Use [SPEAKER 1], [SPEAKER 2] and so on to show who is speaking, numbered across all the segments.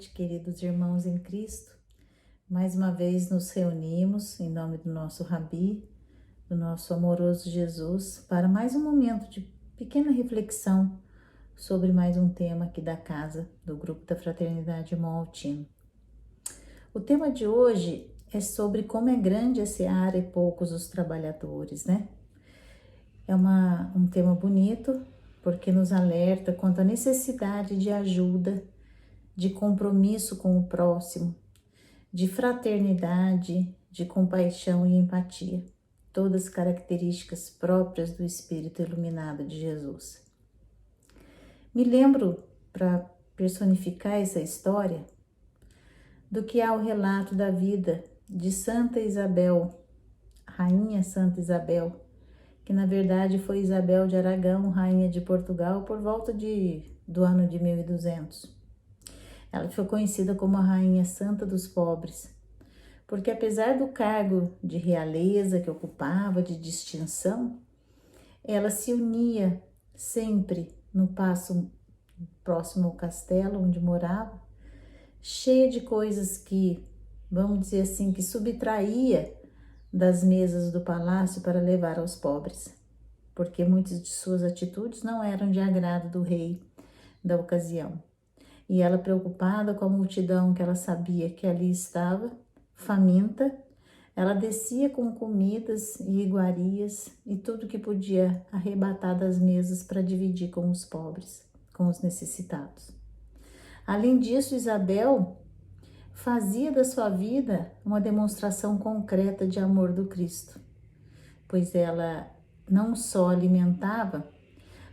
[SPEAKER 1] noite, queridos irmãos em Cristo. Mais uma vez nos reunimos em nome do nosso Rabi, do nosso amoroso Jesus, para mais um momento de pequena reflexão sobre mais um tema aqui da casa, do grupo da Fraternidade Irmão Altino. O tema de hoje é sobre como é grande a seara e poucos os trabalhadores, né? É um tema bonito, porque nos alerta quanto à necessidade de ajuda, de compromisso com o próximo, de fraternidade, de compaixão e empatia, todas características próprias do Espírito iluminado de Jesus. Me lembro, para personificar essa história, do que há o relato da vida de Santa Isabel, Rainha Santa Isabel, que na verdade foi Isabel de Aragão, Rainha de Portugal, por volta do ano de 1200. Ela foi conhecida como a Rainha Santa dos Pobres, porque apesar do cargo de realeza que ocupava, de distinção, ela se unia sempre no passo próximo ao castelo onde morava, cheia de coisas que, vamos dizer assim, que subtraía das mesas do palácio para levar aos pobres, porque muitas de suas atitudes não eram de agrado do rei da ocasião. E ela, preocupada com a multidão que ela sabia que ali estava, faminta, ela descia com comidas e iguarias e tudo que podia arrebatar das mesas para dividir com os pobres, com os necessitados. Além disso, Isabel fazia da sua vida uma demonstração concreta de amor do Cristo, pois ela não só alimentava,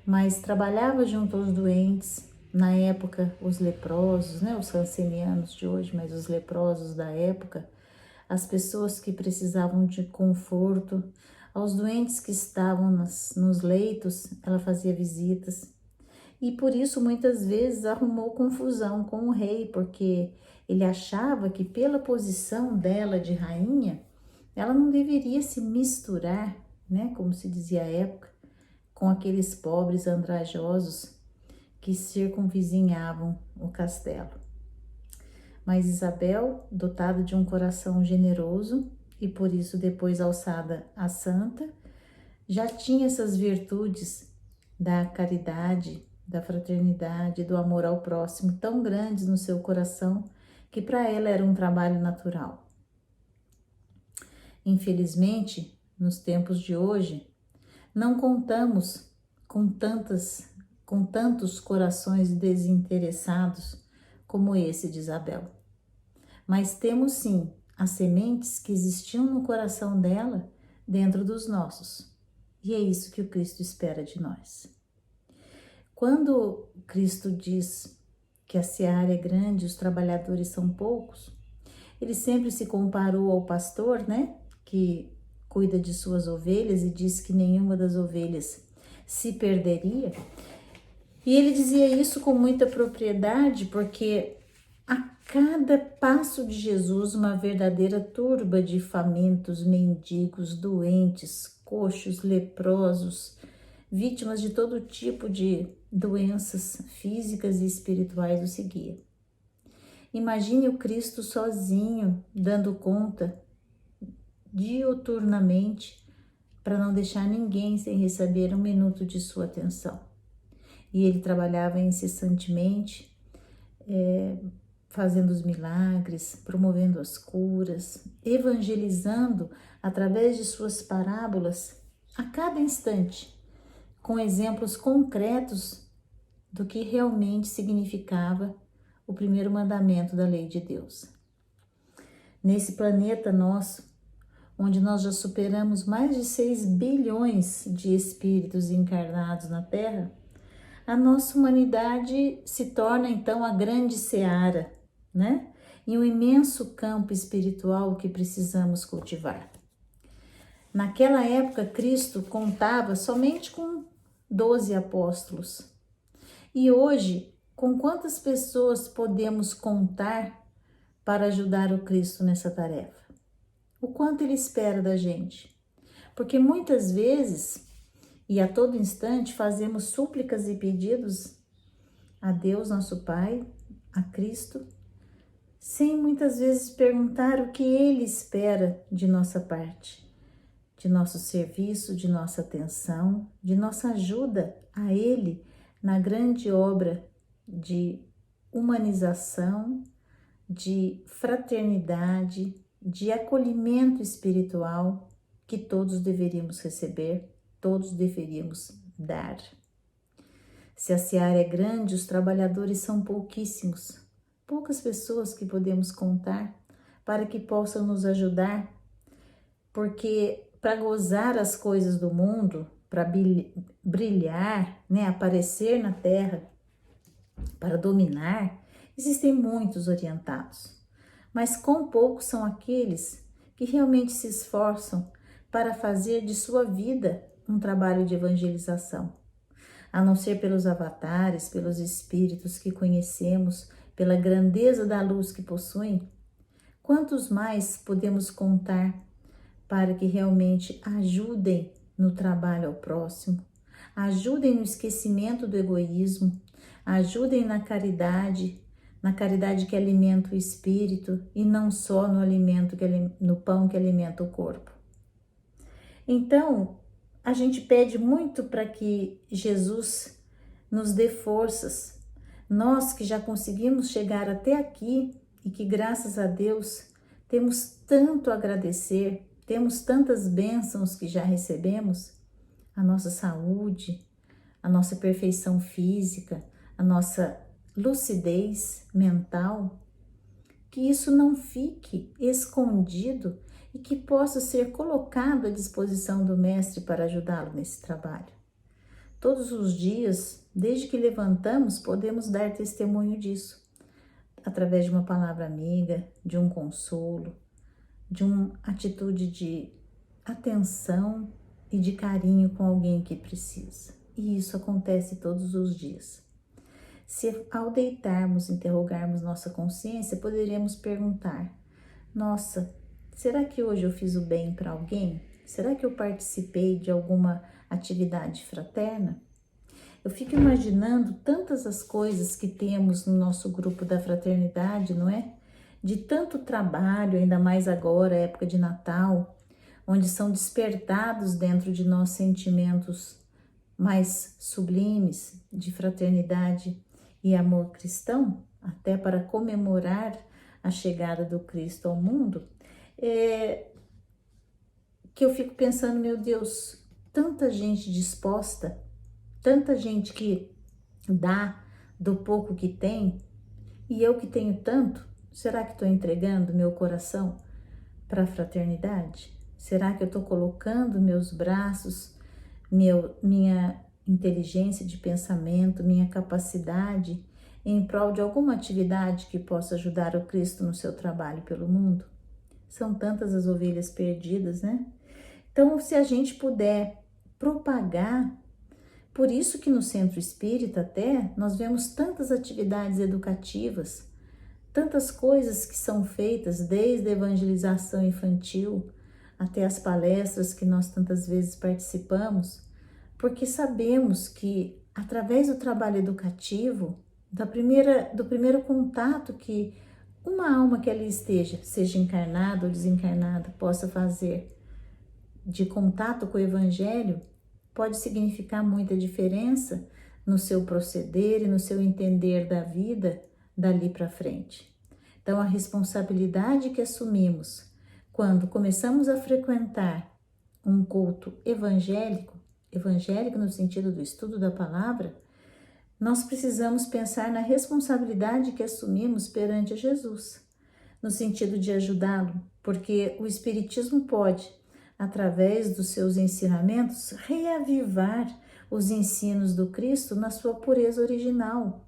[SPEAKER 1] mas trabalhava junto aos doentes. Na época, os leprosos, os rancenianos de hoje, mas os leprosos da época, as pessoas que precisavam de conforto, aos doentes que estavam nos leitos, ela fazia visitas. E por isso, muitas vezes, arrumou confusão com o rei, porque ele achava que pela posição dela de rainha, ela não deveria se misturar, como se dizia à época, com aqueles pobres andrajosos que circunvizinhavam o castelo. Mas Isabel, dotada de um coração generoso e por isso depois alçada a santa, já tinha essas virtudes da caridade, da fraternidade, do amor ao próximo tão grandes no seu coração que para ela era um trabalho natural. Infelizmente, nos tempos de hoje, não contamos com tantos corações desinteressados como esse de Isabel. Mas temos sim as sementes que existiam no coração dela dentro dos nossos. E é isso que o Cristo espera de nós. Quando Cristo diz que a seara é grande e os trabalhadores são poucos, ele sempre se comparou ao pastor, que cuida de suas ovelhas e diz que nenhuma das ovelhas se perderia. E ele dizia isso com muita propriedade, porque a cada passo de Jesus, uma verdadeira turba de famintos, mendigos, doentes, coxos, leprosos, vítimas de todo tipo de doenças físicas e espirituais o seguia. Imagine o Cristo sozinho, dando conta diuturnamente, para não deixar ninguém sem receber um minuto de sua atenção. E ele trabalhava incessantemente, fazendo os milagres, promovendo as curas, evangelizando através de suas parábolas a cada instante, com exemplos concretos do que realmente significava o primeiro mandamento da lei de Deus. Nesse planeta nosso, onde nós já superamos mais de 6 bilhões de espíritos encarnados na Terra, a nossa humanidade se torna então a grande seara, e um imenso campo espiritual que precisamos cultivar. Naquela época, Cristo contava somente com 12 apóstolos. E hoje, com quantas pessoas podemos contar para ajudar o Cristo nessa tarefa? O quanto ele espera da gente? Porque muitas vezes e a todo instante fazemos súplicas e pedidos a Deus, nosso Pai, a Cristo, sem muitas vezes perguntar o que Ele espera de nossa parte, de nosso serviço, de nossa atenção, de nossa ajuda a Ele na grande obra de humanização, de fraternidade, de acolhimento espiritual que todos deveríamos receber, todos deveríamos dar. Se a seara é grande, os trabalhadores são pouquíssimos, poucas pessoas que podemos contar para que possam nos ajudar, porque para gozar as coisas do mundo, para brilhar, aparecer na terra, para dominar, existem muitos orientados, mas quão poucos são aqueles que realmente se esforçam para fazer de sua vida um trabalho de evangelização, a não ser pelos avatares, pelos espíritos que conhecemos, pela grandeza da luz que possuem. Quantos mais podemos contar para que realmente ajudem no trabalho ao próximo, ajudem no esquecimento do egoísmo, ajudem na caridade que alimenta o espírito e não só no pão que alimenta o corpo. Então, a gente pede muito para que Jesus nos dê forças. Nós que já conseguimos chegar até aqui e que, graças a Deus, temos tanto a agradecer, temos tantas bênçãos que já recebemos, a nossa saúde, a nossa perfeição física, a nossa lucidez mental, que isso não fique escondido e que possa ser colocado à disposição do Mestre para ajudá-lo nesse trabalho. Todos os dias, desde que levantamos, podemos dar testemunho disso, através de uma palavra amiga, de um consolo, de uma atitude de atenção e de carinho com alguém que precisa. E isso acontece todos os dias. Se ao deitarmos, interrogarmos nossa consciência, poderemos perguntar: nossa, será que hoje eu fiz o bem para alguém? Será que eu participei de alguma atividade fraterna? Eu fico imaginando tantas as coisas que temos no nosso grupo da fraternidade, não é? De tanto trabalho, ainda mais agora, época de Natal, onde são despertados dentro de nós sentimentos mais sublimes de fraternidade e amor cristão, até para comemorar a chegada do Cristo ao mundo, que eu fico pensando, meu Deus, tanta gente disposta, tanta gente que dá do pouco que tem, e eu que tenho tanto, será que estou entregando meu coração para a fraternidade? Será que eu estou colocando meus braços, minha inteligência de pensamento, minha capacidade em prol de alguma atividade que possa ajudar o Cristo no seu trabalho pelo mundo? São tantas as ovelhas perdidas, né? Então, se a gente puder propagar, por isso que no Centro Espírita até nós vemos tantas atividades educativas, tantas coisas que são feitas, desde a evangelização infantil até as palestras que nós tantas vezes participamos, porque sabemos que através do trabalho educativo, do primeiro contato que uma alma que ali esteja, seja encarnada ou desencarnada, possa fazer de contato com o Evangelho, pode significar muita diferença no seu proceder e no seu entender da vida dali para frente. Então, a responsabilidade que assumimos quando começamos a frequentar um culto evangélico no sentido do estudo da palavra, nós precisamos pensar na responsabilidade que assumimos perante Jesus, no sentido de ajudá-lo, porque o Espiritismo pode, através dos seus ensinamentos, reavivar os ensinos do Cristo na sua pureza original.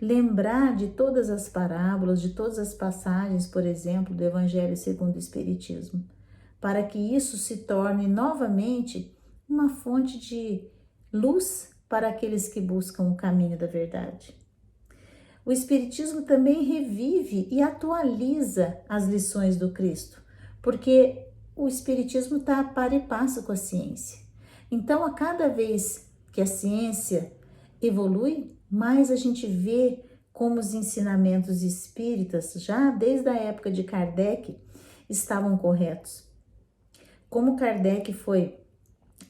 [SPEAKER 1] Lembrar de todas as parábolas, de todas as passagens, por exemplo, do Evangelho segundo o Espiritismo, para que isso se torne novamente uma fonte de luz para aqueles que buscam o caminho da verdade. O Espiritismo também revive e atualiza as lições do Cristo, porque o Espiritismo está a par e passo com a ciência. Então, a cada vez que a ciência evolui, mais a gente vê como os ensinamentos espíritas, já desde a época de Kardec, estavam corretos. Como Kardec foi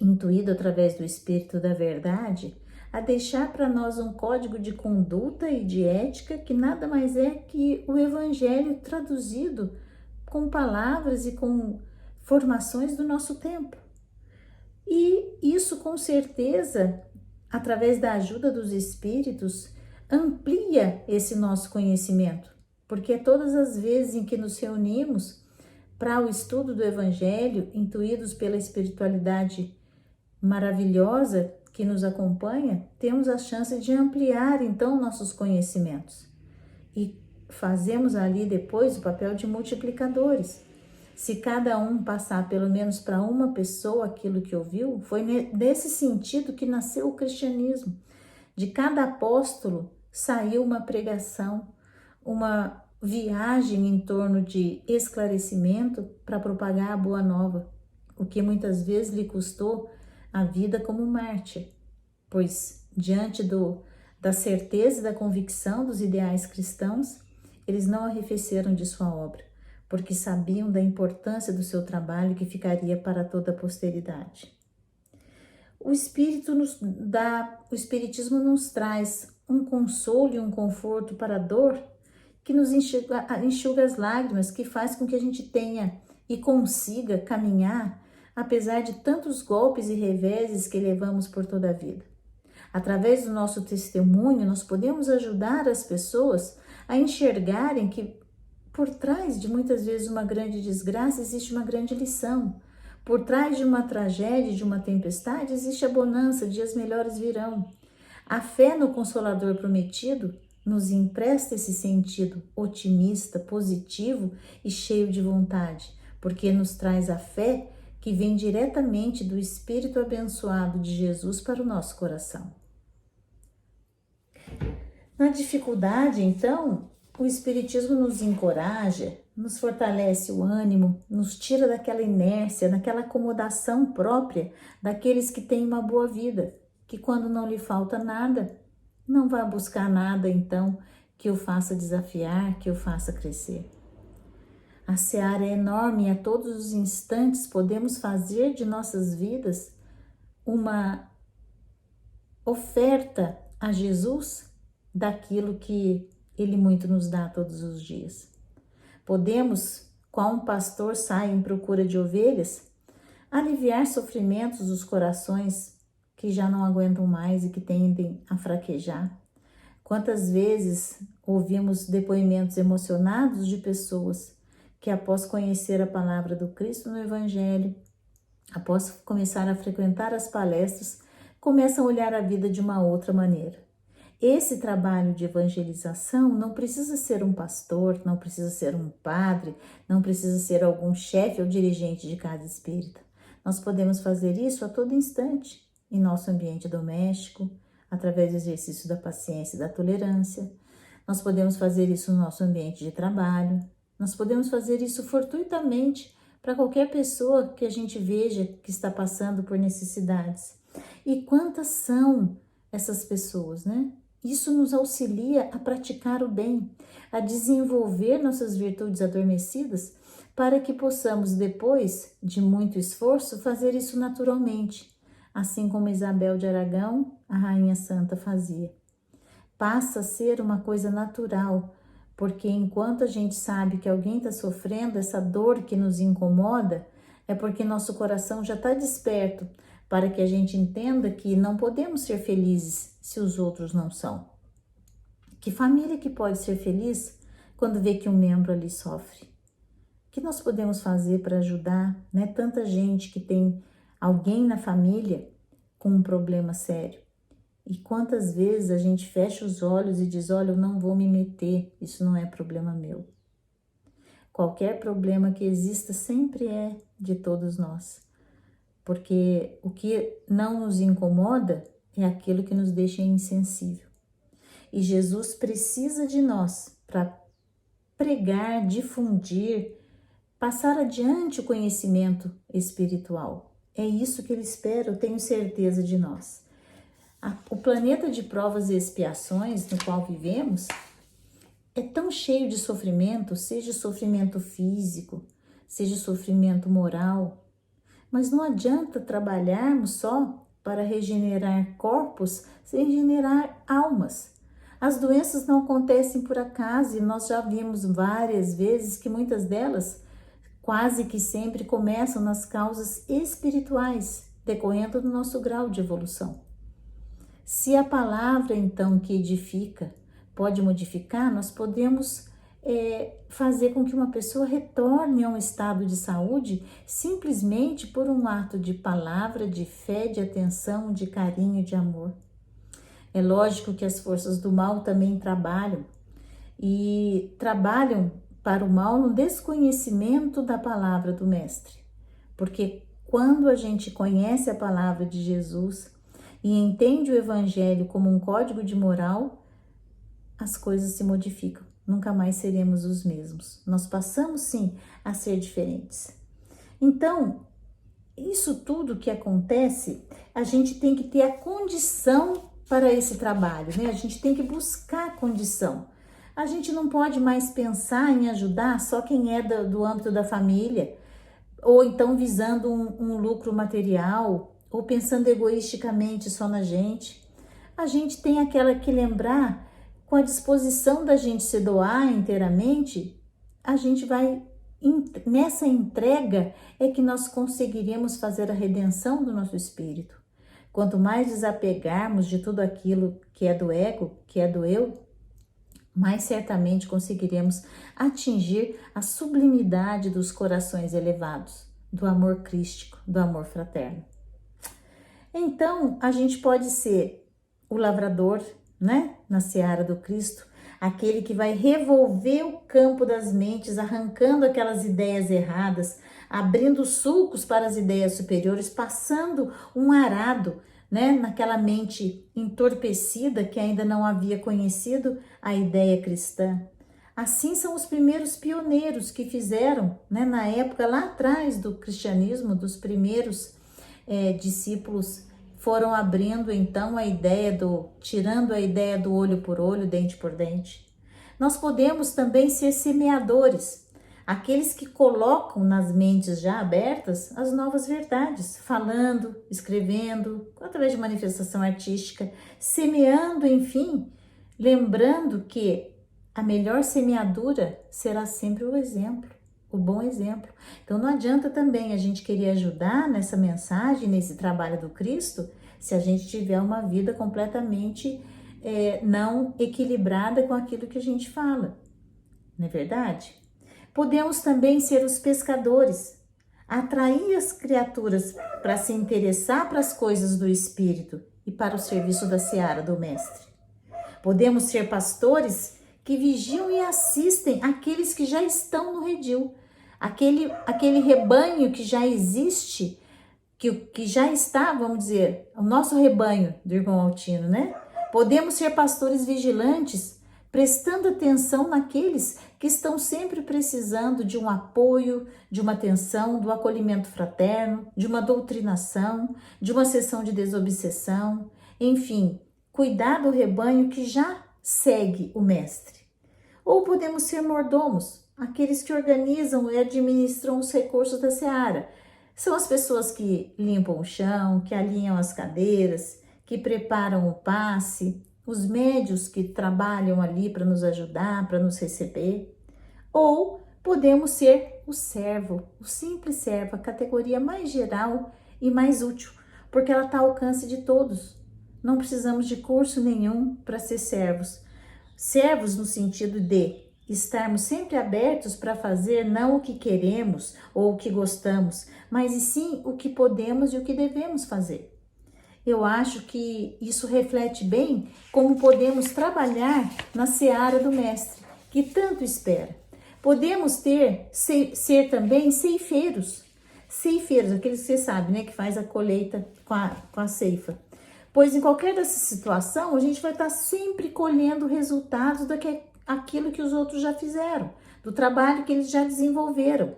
[SPEAKER 1] intuído através do Espírito da Verdade a deixar para nós um código de conduta e de ética que nada mais é que o Evangelho traduzido com palavras e com formações do nosso tempo. E isso, com certeza, através da ajuda dos Espíritos, amplia esse nosso conhecimento, porque todas as vezes em que nos reunimos para o estudo do Evangelho, intuídos pela espiritualidade maravilhosa que nos acompanha, temos a chance de ampliar então nossos conhecimentos e fazemos ali depois o papel de multiplicadores. Se cada um passar pelo menos para uma pessoa aquilo que ouviu, foi nesse sentido que nasceu o cristianismo. De cada apóstolo saiu uma pregação, uma viagem em torno de esclarecimento para propagar a boa nova, o que muitas vezes lhe custou a vida como mártir, pois diante da certeza e da convicção dos ideais cristãos, eles não arrefeceram de sua obra, porque sabiam da importância do seu trabalho que ficaria para toda a posteridade. O Espiritismo nos traz um consolo e um conforto para a dor que nos enxuga as lágrimas, que faz com que a gente tenha e consiga caminhar apesar de tantos golpes e reveses que levamos por toda a vida. Através do nosso testemunho, nós podemos ajudar as pessoas a enxergarem que por trás de muitas vezes uma grande desgraça existe uma grande lição. Por trás de uma tragédia, de uma tempestade, existe a bonança, dias melhores virão. A fé no Consolador prometido nos empresta esse sentido otimista, positivo e cheio de vontade, porque nos traz a fé que vem diretamente do Espírito abençoado de Jesus para o nosso coração. Na dificuldade, então, o Espiritismo nos encoraja, nos fortalece o ânimo, nos tira daquela inércia, daquela acomodação própria daqueles que têm uma boa vida, que quando não lhe falta nada, não vai buscar nada, então, que o faça desafiar, que o faça crescer. A seara é enorme e a todos os instantes podemos fazer de nossas vidas uma oferta a Jesus daquilo que Ele muito nos dá todos os dias. Podemos, qual um pastor sai em procura de ovelhas, aliviar sofrimentos dos corações que já não aguentam mais e que tendem a fraquejar. Quantas vezes ouvimos depoimentos emocionados de pessoas que após conhecer a palavra do Cristo no Evangelho, após começar a frequentar as palestras, começam a olhar a vida de uma outra maneira. Esse trabalho de evangelização não precisa ser um pastor, não precisa ser um padre, não precisa ser algum chefe ou dirigente de casa espírita. Nós podemos fazer isso a todo instante, em nosso ambiente doméstico, através do exercício da paciência e da tolerância. Nós podemos fazer isso no nosso ambiente de trabalho. Nós podemos fazer isso fortuitamente para qualquer pessoa que a gente veja que está passando por necessidades. E quantas são essas pessoas, né? Isso nos auxilia a praticar o bem, a desenvolver nossas virtudes adormecidas, para que possamos, depois de muito esforço, fazer isso naturalmente, assim como Isabel de Aragão, a Rainha Santa, fazia. Passa a ser uma coisa natural, porque enquanto a gente sabe que alguém está sofrendo essa dor que nos incomoda, é porque nosso coração já está desperto para que a gente entenda que não podemos ser felizes se os outros não são. Que família que pode ser feliz quando vê que um membro ali sofre? O que nós podemos fazer para ajudar, né? Tanta gente que tem alguém na família com um problema sério. E quantas vezes a gente fecha os olhos e diz, olha, eu não vou me meter, isso não é problema meu. Qualquer problema que exista sempre é de todos nós. Porque o que não nos incomoda é aquilo que nos deixa insensível. E Jesus precisa de nós para pregar, difundir, passar adiante o conhecimento espiritual. É isso que Ele espera, eu tenho certeza de nós. O planeta de provas e expiações no qual vivemos é tão cheio de sofrimento, seja sofrimento físico, seja sofrimento moral, mas não adianta trabalharmos só para regenerar corpos sem regenerar almas. As doenças não acontecem por acaso e nós já vimos várias vezes que muitas delas quase que sempre começam nas causas espirituais, decorrendo do nosso grau de evolução. Se a palavra, então, que edifica, pode modificar, nós podemos fazer com que uma pessoa retorne a um estado de saúde simplesmente por um ato de palavra, de fé, de atenção, de carinho, de amor. É lógico que as forças do mal também trabalham e trabalham para o mal no desconhecimento da palavra do Mestre, porque quando a gente conhece a palavra de Jesus e entende o Evangelho como um código de moral, as coisas se modificam. Nunca mais seremos os mesmos. Nós passamos, sim, a ser diferentes. Então, isso tudo que acontece, a gente tem que ter a condição para esse trabalho, né? A gente tem que buscar a condição. A gente não pode mais pensar em ajudar só quem é do âmbito da família, ou então visando um lucro material, ou pensando egoisticamente só na gente. A gente tem que lembrar, com a disposição da gente se doar inteiramente, a gente vai, nessa entrega é que nós conseguiremos fazer a redenção do nosso espírito. Quanto mais desapegarmos de tudo aquilo que é do ego, que é do eu, mais certamente conseguiremos atingir a sublimidade dos corações elevados, do amor crístico, do amor fraterno. Então, a gente pode ser o lavrador, né, na seara do Cristo, aquele que vai revolver o campo das mentes, arrancando aquelas ideias erradas, abrindo sulcos para as ideias superiores, passando um arado, né, naquela mente entorpecida que ainda não havia conhecido a ideia cristã. Assim são os primeiros pioneiros que fizeram, né, na época lá atrás do cristianismo, dos primeiros discípulos foram abrindo então tirando a ideia do olho por olho, dente por dente. Nós podemos também ser semeadores, aqueles que colocam nas mentes já abertas as novas verdades, falando, escrevendo, através de manifestação artística, semeando, enfim, lembrando que a melhor semeadura será sempre o exemplo, o bom exemplo. Então não adianta também a gente querer ajudar nessa mensagem, nesse trabalho do Cristo, se a gente tiver uma vida completamente não equilibrada com aquilo que a gente fala, não é verdade? Podemos também ser os pescadores, atrair as criaturas para se interessar para as coisas do Espírito e para o serviço da seara do Mestre. Podemos ser pastores que vigiam e assistem aqueles que já estão no redil, aquele rebanho que já existe, que já está, vamos dizer, o nosso rebanho do irmão Altino, né? Podemos ser pastores vigilantes, prestando atenção naqueles que estão sempre precisando de um apoio, de uma atenção, do acolhimento fraterno, de uma doutrinação, de uma sessão de desobsessão, enfim, cuidar do rebanho que já segue o Mestre. Ou podemos ser mordomos, aqueles que organizam e administram os recursos da seara. São as pessoas que limpam o chão, que alinham as cadeiras, que preparam o passe, os médios que trabalham ali para nos ajudar, para nos receber. Ou podemos ser o servo, o simples servo, a categoria mais geral e mais útil, porque ela está ao alcance de todos. Não precisamos de curso nenhum para ser servos. Servos no sentido de estarmos sempre abertos para fazer não o que queremos ou o que gostamos, mas e sim o que podemos e o que devemos fazer. Eu acho que isso reflete bem como podemos trabalhar na seara do Mestre, que tanto espera. Podemos ser também ceifeiros, aqueles que você sabe, né, que faz a colheita com a ceifa. Pois em qualquer dessa situação, a gente vai estar sempre colhendo resultados daquilo que os outros já fizeram, do trabalho que eles já desenvolveram.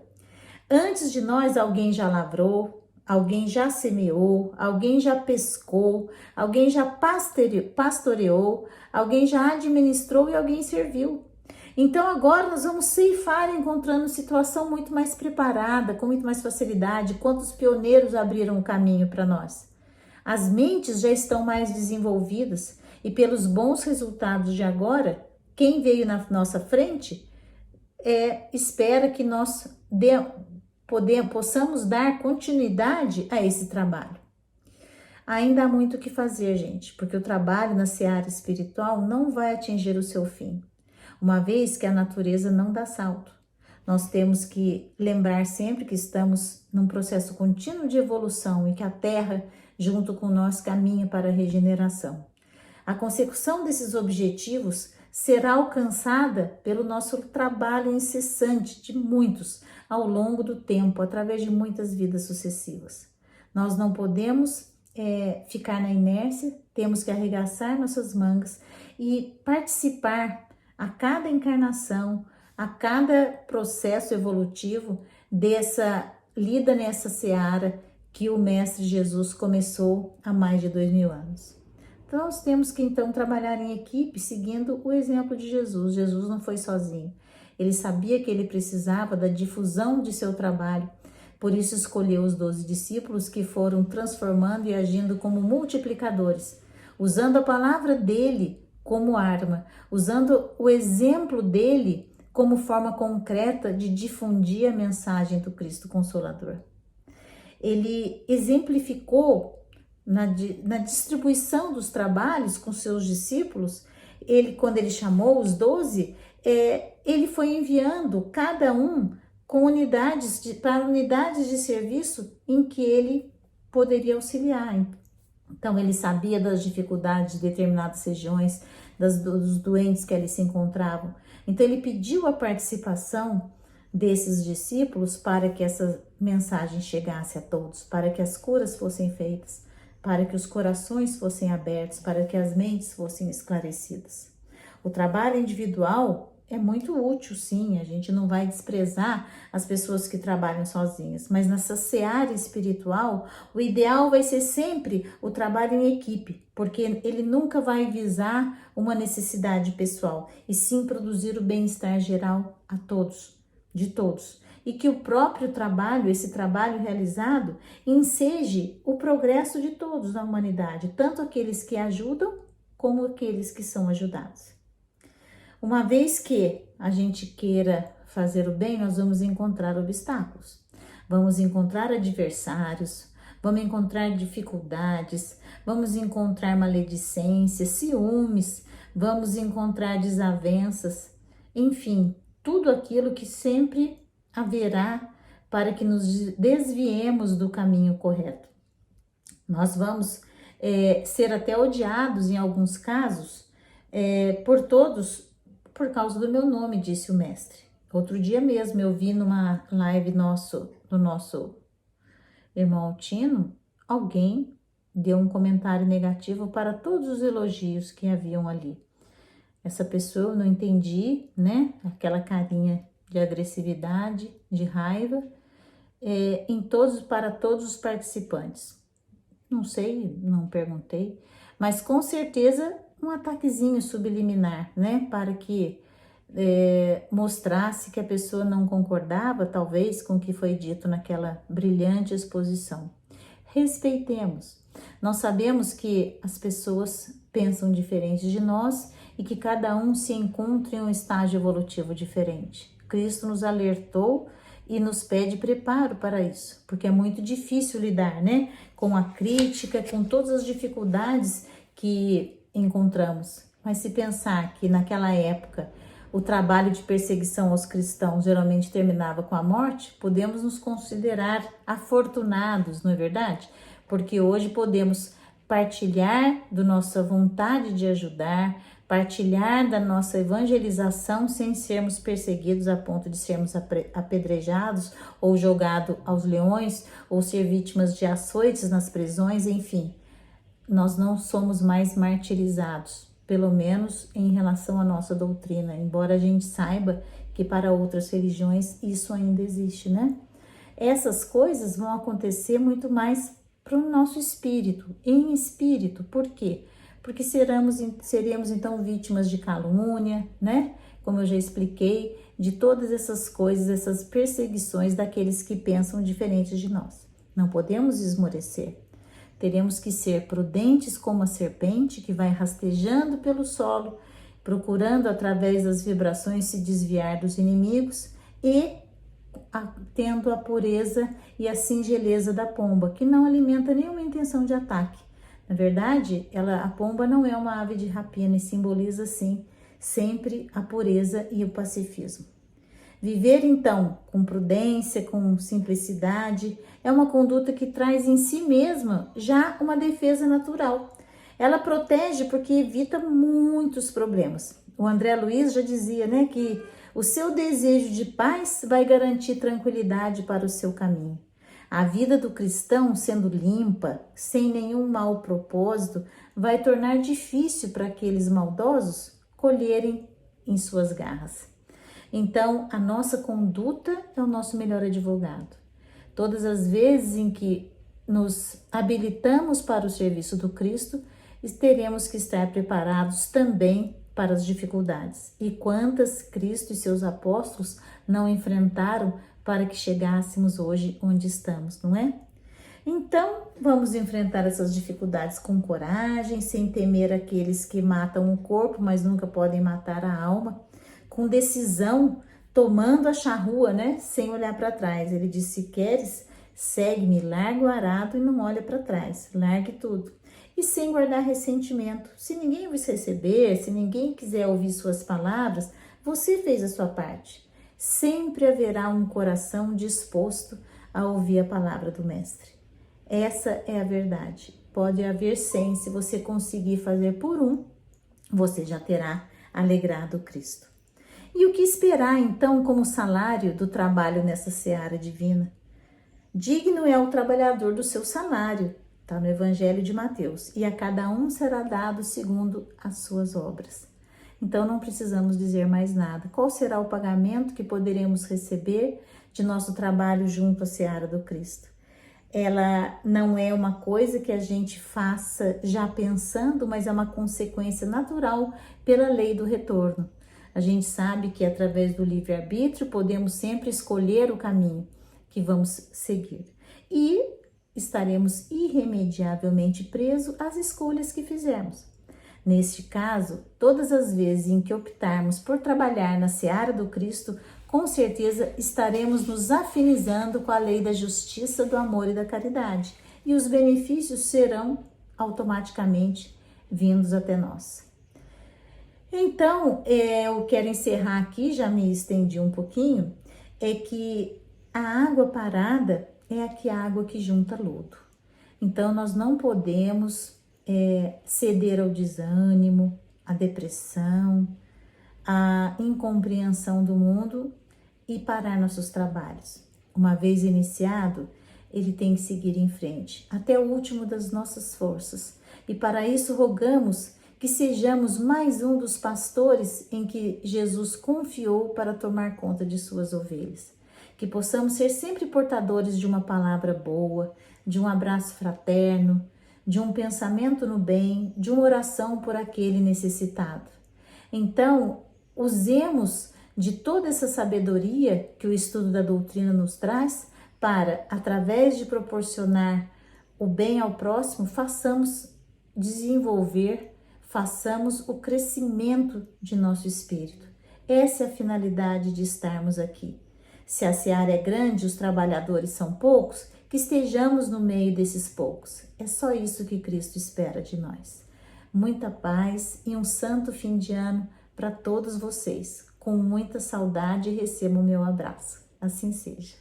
[SPEAKER 1] Antes de nós, alguém já lavrou, alguém já semeou, alguém já pescou, alguém já pastoreou, alguém já administrou e alguém serviu. Então agora nós vamos ceifar encontrando situação muito mais preparada, com muito mais facilidade. Quantos pioneiros abriram o caminho para nós? As mentes já estão mais desenvolvidas e pelos bons resultados de agora, quem veio na nossa frente espera que nós possamos dar continuidade a esse trabalho. Ainda há muito o que fazer, gente, porque o trabalho na seara espiritual não vai atingir o seu fim, uma vez que a natureza não dá salto. Nós temos que lembrar sempre que estamos num processo contínuo de evolução e que a Terra, junto com nós, caminha para a regeneração. A consecução desses objetivos será alcançada pelo nosso trabalho incessante de muitos ao longo do tempo, através de muitas vidas sucessivas. Nós não podemos ficar na inércia, temos que arregaçar nossas mangas e participar a cada encarnação, a cada processo evolutivo dessa lida nessa seara que o Mestre Jesus começou há mais de 2000 anos. Então, nós temos que então trabalhar em equipe, seguindo o exemplo de Jesus. Jesus não foi sozinho. Ele sabia que ele precisava da difusão de seu trabalho. Por isso escolheu os 12 discípulos que foram transformando e agindo como multiplicadores, usando a palavra dele como arma, usando o exemplo dele como forma concreta de difundir a mensagem do Cristo Consolador. Ele exemplificou na distribuição dos trabalhos com seus discípulos. Quando ele chamou os 12, ele foi enviando cada um com para unidades de serviço em que ele poderia auxiliar. Então, ele sabia das dificuldades de determinadas regiões, dos doentes que ali se encontravam. Então, ele pediu a participação desses discípulos para que essa mensagem chegasse a todos, para que as curas fossem feitas, para que os corações fossem abertos, para que as mentes fossem esclarecidas. O trabalho individual é muito útil, sim, a gente não vai desprezar as pessoas que trabalham sozinhas, mas nessa seara espiritual, o ideal vai ser sempre o trabalho em equipe, porque ele nunca vai visar uma necessidade pessoal, e sim produzir o bem-estar geral a todos, de todos. E que o próprio trabalho, esse trabalho realizado, enseje o progresso de todos na humanidade, tanto aqueles que ajudam, como aqueles que são ajudados. Uma vez que a gente queira fazer o bem, nós vamos encontrar obstáculos, vamos encontrar adversários, vamos encontrar dificuldades, vamos encontrar maledicências, ciúmes, vamos encontrar desavenças, enfim, tudo aquilo que sempre haverá para que nos desviemos do caminho correto. Nós vamos ser até odiados em alguns casos por todos, por causa do meu nome, disse o mestre. Outro dia mesmo eu vi numa live do nosso irmão Altino, alguém deu um comentário negativo para todos os elogios que haviam ali. Essa pessoa, eu não entendi, né? Aquela carinha de agressividade, de raiva, para todos os participantes. Não sei, não perguntei, mas com certeza um ataquezinho subliminar, né? Para que mostrasse que a pessoa não concordava, talvez, com o que foi dito naquela brilhante exposição. Respeitemos. Nós sabemos que as pessoas pensam diferente de nós e que cada um se encontra em um estágio evolutivo diferente. Cristo nos alertou e nos pede preparo para isso, porque é muito difícil lidar, né, com a crítica, com todas as dificuldades que encontramos. Mas se pensar que naquela época o trabalho de perseguição aos cristãos geralmente terminava com a morte, podemos nos considerar afortunados, não é verdade? Porque hoje podemos partilhar da nossa vontade de ajudar, partilhar da nossa evangelização sem sermos perseguidos a ponto de sermos apedrejados ou jogados aos leões ou ser vítimas de açoites nas prisões, enfim. Nós não somos mais martirizados, pelo menos em relação à nossa doutrina, embora a gente saiba que para outras religiões isso ainda existe, né? Essas coisas vão acontecer muito mais para o nosso espírito, em espírito. Por quê? Porque seremos então vítimas de calúnia, né? como eu já expliquei, de todas essas coisas, essas perseguições daqueles que pensam diferente de nós. Não podemos esmorecer. Teremos que ser prudentes como a serpente que vai rastejando pelo solo, procurando através das vibrações se desviar dos inimigos e tendo a pureza e a singeleza da pomba, que não alimenta nenhuma intenção de ataque. Na verdade, a pomba não é uma ave de rapina e simboliza, sim, sempre a pureza e o pacifismo. Viver, então, com prudência, com simplicidade, é uma conduta que traz em si mesma já uma defesa natural. Ela protege porque evita muitos problemas. O André Luiz já dizia, né, que o seu desejo de paz vai garantir tranquilidade para o seu caminho. A vida do cristão, sendo limpa, sem nenhum mau propósito, vai tornar difícil para aqueles maldosos colherem em suas garras. Então, a nossa conduta é o nosso melhor advogado. Todas as vezes em que nos habilitamos para o serviço do Cristo, teremos que estar preparados também para as dificuldades. E quantas Cristo e seus apóstolos não enfrentaram para que chegássemos hoje onde estamos, não é? Então, vamos enfrentar essas dificuldades com coragem, sem temer aqueles que matam o corpo, mas nunca podem matar a alma, com decisão, tomando a charrua, né? Sem olhar para trás. Ele disse: se queres, segue-me, larga o arado e não olha para trás, largue tudo. E sem guardar ressentimento. Se ninguém vos receber, se ninguém quiser ouvir suas palavras, você fez a sua parte. Sempre haverá um coração disposto a ouvir a palavra do Mestre. Essa é a verdade. Pode haver 100, se você conseguir fazer por um, você já terá alegrado Cristo. E o que esperar então como salário do trabalho nessa seara divina? Digno é o trabalhador do seu salário, está no Evangelho de Mateus, e a cada um será dado segundo as suas obras. Então não precisamos dizer mais nada. Qual será o pagamento que poderemos receber de nosso trabalho junto à seara do Cristo? Ela não é uma coisa que a gente faça já pensando, mas é uma consequência natural pela lei do retorno. A gente sabe que através do livre-arbítrio podemos sempre escolher o caminho que vamos seguir e estaremos irremediavelmente presos às escolhas que fizermos. Neste caso, todas as vezes em que optarmos por trabalhar na seara do Cristo, com certeza estaremos nos afinizando com a lei da justiça, do amor e da caridade, e os benefícios serão automaticamente vindos até nós. Então, eu quero encerrar aqui, já me estendi um pouquinho, é que a água parada é a água que junta lodo. Então, nós não podemos ceder ao desânimo, à depressão, à incompreensão do mundo e parar nossos trabalhos. Uma vez iniciado, ele tem que seguir em frente, até o último das nossas forças. E para isso rogamos que sejamos mais um dos pastores em que Jesus confiou para tomar conta de suas ovelhas. Que possamos ser sempre portadores de uma palavra boa, de um abraço fraterno, de um pensamento no bem, de uma oração por aquele necessitado. Então, usemos de toda essa sabedoria que o estudo da doutrina nos traz para, através de proporcionar o bem ao próximo, façamos desenvolver, façamos o crescimento de nosso espírito. Essa é a finalidade de estarmos aqui. Se a seara é grande e os trabalhadores são poucos, que estejamos no meio desses poucos. É só isso que Cristo espera de nós. Muita paz e um santo fim de ano para todos vocês. Com muita saudade, recebo o meu abraço. Assim seja.